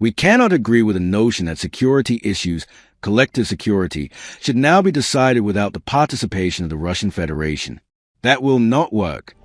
We cannot agree with the notion that security issues, collective security, should now be decided without the participation of the Russian Federation. That will not work.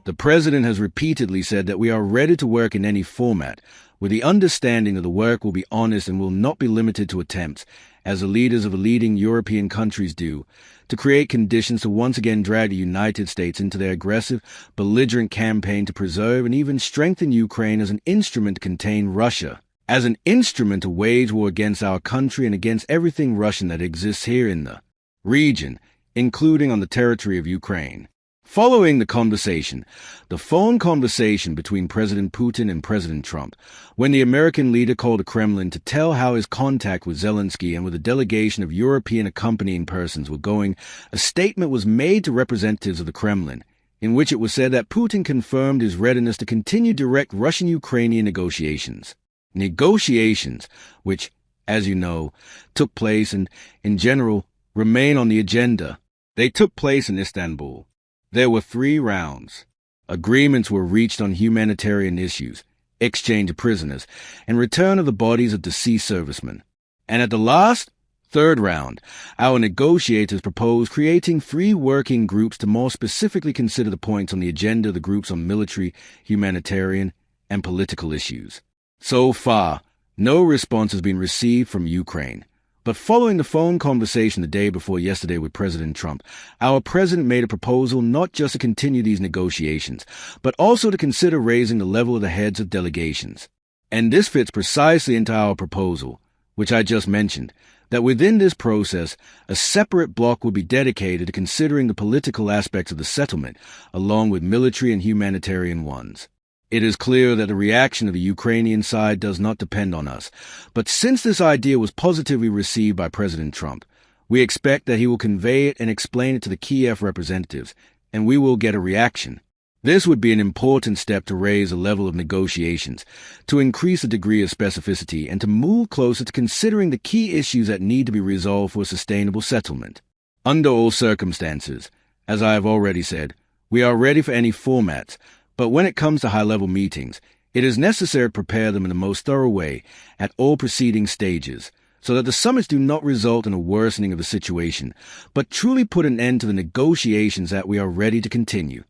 The President has repeatedly said that we are ready to work in any format, with the understanding that the work will be honest and will not be limited to attempts, as the leaders of the leading European countries do, to create conditions to once again drag the United States into their aggressive, belligerent campaign to preserve and even strengthen Ukraine as an instrument to contain Russia, as an instrument to wage war against our country and against everything Russian that exists here in the region, including on the territory of Ukraine. Following the phone conversation between President Putin and President Trump, when the American leader called the Kremlin to tell how his contact with Zelensky and with a delegation of European accompanying persons were going, a statement was made to representatives of the Kremlin, in which it was said that Putin confirmed his readiness to continue direct Russian-Ukrainian negotiations. Negotiations, which, as you know, took place and, in general, remain on the agenda. They took place in Istanbul. There were 3 rounds. Agreements were reached on humanitarian issues, exchange of prisoners, and return of the bodies of deceased servicemen. And at the last, 3rd round, our negotiators proposed creating 3 working groups to more specifically consider the points on the agenda of the groups on military, humanitarian, and political issues. So far, no response has been received from Ukraine. But following the phone conversation the day before yesterday with President Trump, our president made a proposal not just to continue these negotiations, but also to consider raising the level of the heads of delegations. And this fits precisely into our proposal, which I just mentioned, that within this process, a separate block will be dedicated to considering the political aspects of the settlement, along with military and humanitarian ones. It is clear that the reaction of the Ukrainian side does not depend on us, but since this idea was positively received by President Trump, we expect that he will convey it and explain it to the Kiev representatives, and we will get a reaction. This would be an important step to raise the level of negotiations, to increase the degree of specificity, and to move closer to considering the key issues that need to be resolved for a sustainable settlement. Under all circumstances, as I have already said, we are ready for any formats, but when it comes to high-level meetings, it is necessary to prepare them in the most thorough way at all preceding stages, so that the summits do not result in a worsening of the situation, but truly put an end to the negotiations that we are ready to continue.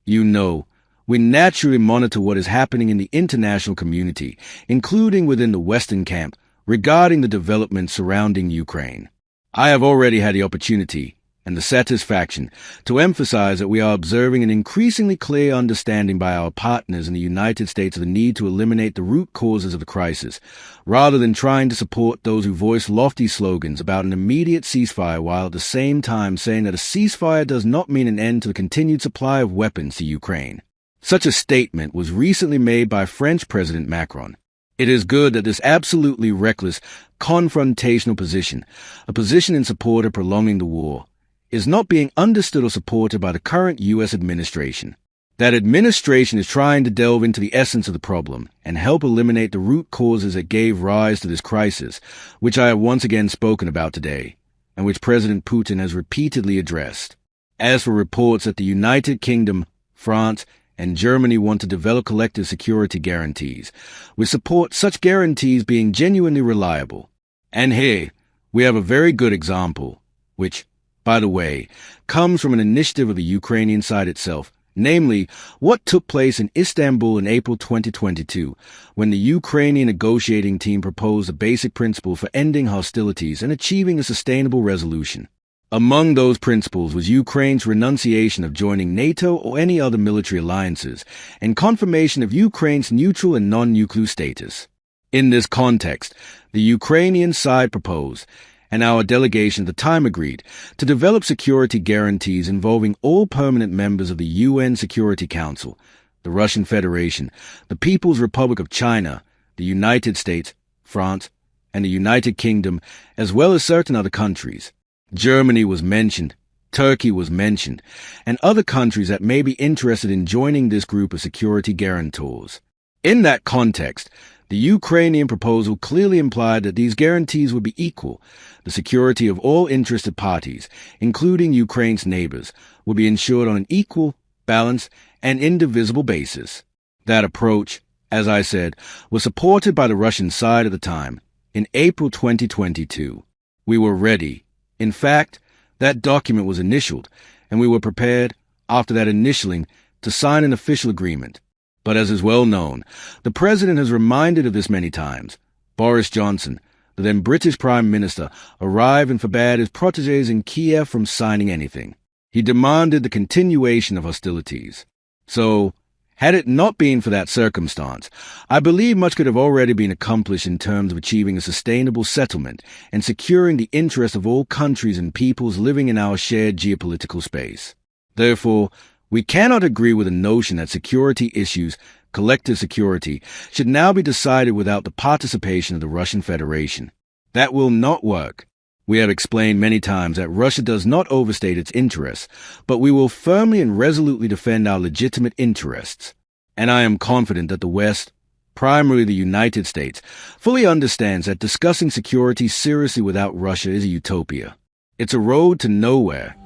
You know, we naturally monitor what is happening in the international community, including within the Western camp, regarding the developments surrounding Ukraine. I have already had the opportunity and the satisfaction to emphasize that we are observing an increasingly clear understanding by our partners in the United States of the need to eliminate the root causes of the crisis, rather than trying to support those who voice lofty slogans about an immediate ceasefire while at the same time saying that a ceasefire does not mean an end to the continued supply of weapons to Ukraine. Such a statement was recently made by French President Macron. It is good that this absolutely reckless, confrontational position, a position in support of prolonging the war, is not being understood or supported by the current U.S. administration. That administration is trying to delve into the essence of the problem and help eliminate the root causes that gave rise to this crisis, which I have once again spoken about today, and which President Putin has repeatedly addressed. As for reports that the United Kingdom, France, and Germany want to develop collective security guarantees, we support such guarantees being genuinely reliable. And here, we have a very good example, which, by the way, comes from an initiative of the Ukrainian side itself, namely what took place in Istanbul in April 2022, when the Ukrainian negotiating team proposed a basic principle for ending hostilities and achieving a sustainable resolution. Among those principles was Ukraine's renunciation of joining NATO or any other military alliances, and confirmation of Ukraine's neutral and non-nuclear status. In this context, the Ukrainian side proposed, and our delegation at the time agreed, to develop security guarantees involving all permanent members of the UN Security Council, the Russian Federation, the People's Republic of China, the United States, France, and the United Kingdom, as well as certain other countries. Germany was mentioned, Turkey was mentioned, and other countries that may be interested in joining this group of security guarantors. In that context, the Ukrainian proposal clearly implied that these guarantees would be equal. The security of all interested parties, including Ukraine's neighbors, would be ensured on an equal, balanced, and indivisible basis. That approach, as I said, was supported by the Russian side at the time. In April 2022, we were ready. In fact, that document was initialed, and we were prepared, after that initialing, to sign an official agreement. But as is well known, the President has reminded of this many times. Boris Johnson, the then British Prime Minister, arrived and forbade his protégés in Kiev from signing anything. He demanded the continuation of hostilities. So, had it not been for that circumstance, I believe much could have already been accomplished in terms of achieving a sustainable settlement and securing the interest of all countries and peoples living in our shared geopolitical space. Therefore, we cannot agree with the notion that security issues, collective security, should now be decided without the participation of the Russian Federation. That will not work. We have explained many times that Russia does not overstate its interests, but we will firmly and resolutely defend our legitimate interests. And I am confident that the West, primarily the United States, fully understands that discussing security seriously without Russia is a utopia. It's a road to nowhere.